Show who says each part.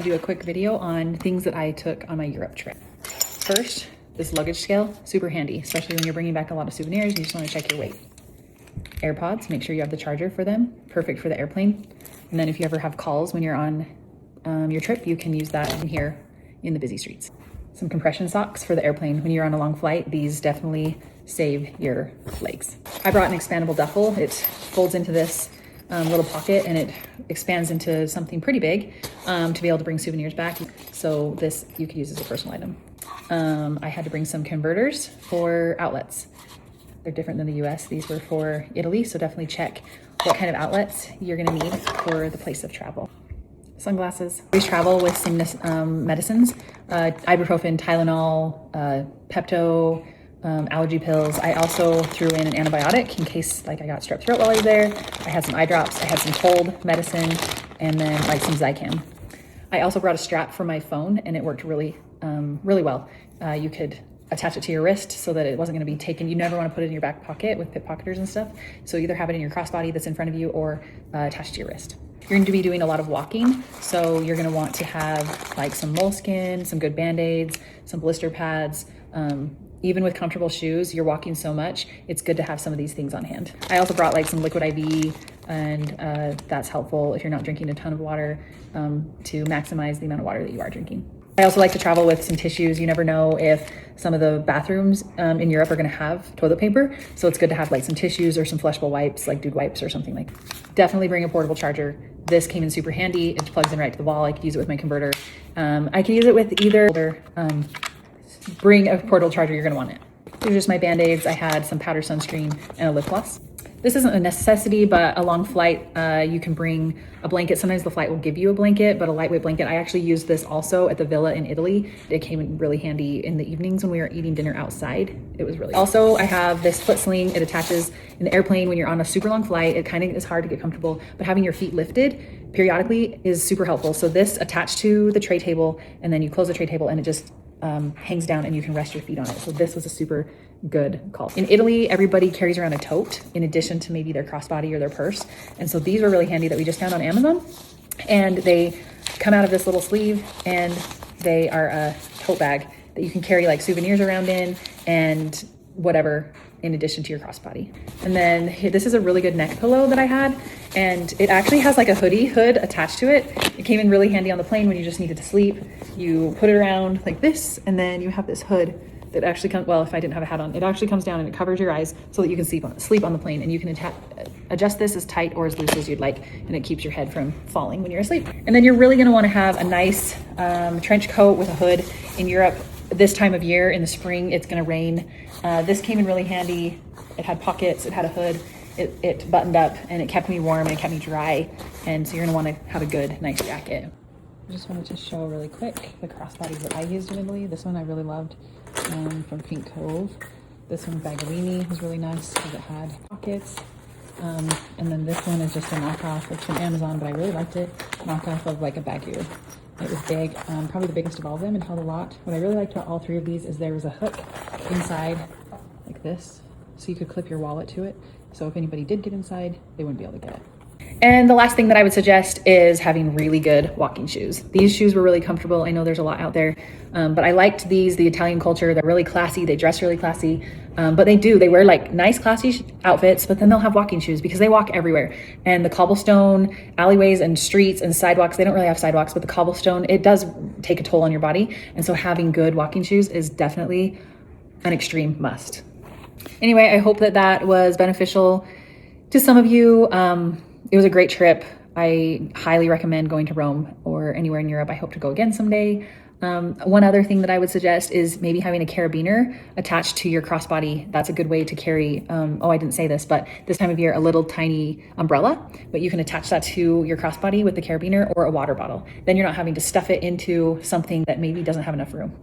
Speaker 1: want to do a quick video on things that I took on my Europe trip. First, this luggage scale, super handy, especially when you're bringing back a lot of souvenirs and you just want to check your weight. AirPods, make sure you have the charger for them, perfect for the airplane. And then if you ever have calls when you're on your trip, you can use that in here in the busy streets. Some compression socks for the airplane. When you're on a long flight, these definitely save your legs. I brought an expandable duffel. It folds into this little pocket and it expands into something pretty big to be able to bring souvenirs back. So this you could use as a personal item. I had to bring some converters for outlets. They're different than the US. These were for Italy, so definitely check what kind of outlets you're gonna need for the place of travel. Sunglasses. Always travel with some medicines, ibuprofen, Tylenol, Pepto, allergy pills. I also threw in an antibiotic in case like I got strep throat while I was there. I had some eye drops, I had some cold medicine, and then like some Zicam. I also brought a strap for my phone and it worked really well. You could attach it to your wrist so that it wasn't going to be taken. You never want to put it in your back pocket with pickpocketers and stuff. So either have it in your crossbody that's in front of you or attached to your wrist. You're going to be doing a lot of walking, so you're going to want to have like some moleskin, some good band-aids, some blister pads. Even with comfortable shoes, you're walking so much, it's good to have some of these things on hand. I also brought like some liquid IV, and that's helpful if you're not drinking a ton of water to maximize the amount of water that you are drinking. I also like to travel with some tissues. You never know if some of the bathrooms in Europe are going to have toilet paper. So it's good to have like some tissues or some flushable wipes, like dude wipes or something like that. Definitely bring a portable charger. This came in super handy. It plugs in right to the wall. I could use it with my converter. I can use it with either. Bring a portable charger, you're going to want it. These are just my band-aids. I had some powder sunscreen and a lip gloss. This isn't a necessity, but a long flight, you can bring a blanket. Sometimes the flight will give you a blanket, but a lightweight blanket. I actually used this also at the villa in Italy. It came in really handy in the evenings when we were eating dinner outside. It was really Also, I have this foot sling. It attaches in the airplane when you're on a super long flight. It kind of is hard to get comfortable, but having your feet lifted periodically is super helpful. So this attached to the tray table, and then you close the tray table and it just hangs down and you can rest your feet on it. So this was a super good call. In Italy, everybody carries around a tote in addition to maybe their crossbody or their purse. And so these were really handy that we just found on Amazon. And they come out of this little sleeve and they are a tote bag that you can carry like souvenirs around in and whatever in addition to your crossbody. And then this is a really good neck pillow that I had, and it actually has like a hood attached to it. It came in really handy on the plane when you just needed to sleep. You put it around like this, and then you have this hood that actually comes, well, if I didn't have a hat on, it actually comes down and it covers your eyes so that you can sleep on the plane, and you can adjust this as tight or as loose as you'd like, and it keeps your head from falling when you're asleep. And then you're really gonna wanna have a nice trench coat with a hood. In Europe, this time of year in the spring, it's gonna rain. This came in really handy. It had pockets, it had a hood, it buttoned up, and it kept me warm and it kept me dry. And so you're gonna wanna have a good, nice jacket. I just wanted to show really quick the crossbodies that I used in Italy. This one I really loved from Pink Cove. This one, Bagolini, was really nice because it had pockets. And then this one is just a knockoff. It's from Amazon, but I really liked it. Knockoff of like a Bagu. It was big, probably the biggest of all of them, and held a lot. What I really liked about all three of these is there was a hook inside like this, so you could clip your wallet to it. So if anybody did get inside, they wouldn't be able to get it. And the last thing that I would suggest is having really good walking shoes. These shoes were really comfortable. I know there's a lot out there, but I liked these, the Italian culture. They're really classy. They dress really classy, but they wear like nice classy outfits, but then they'll have walking shoes because they walk everywhere. And the cobblestone alleyways and streets and sidewalks, they don't really have sidewalks, but the cobblestone, it does take a toll on your body. And so having good walking shoes is definitely an extreme must. Anyway, I hope that was beneficial to some of you. It was a great trip. I highly recommend going to Rome or anywhere in Europe. I hope to go again someday. One other thing that I would suggest is maybe having a carabiner attached to your crossbody. That's a good way to carry, I didn't say this, but this time of year, a little tiny umbrella, but you can attach that to your crossbody with the carabiner or a water bottle. Then you're not having to stuff it into something that maybe doesn't have enough room.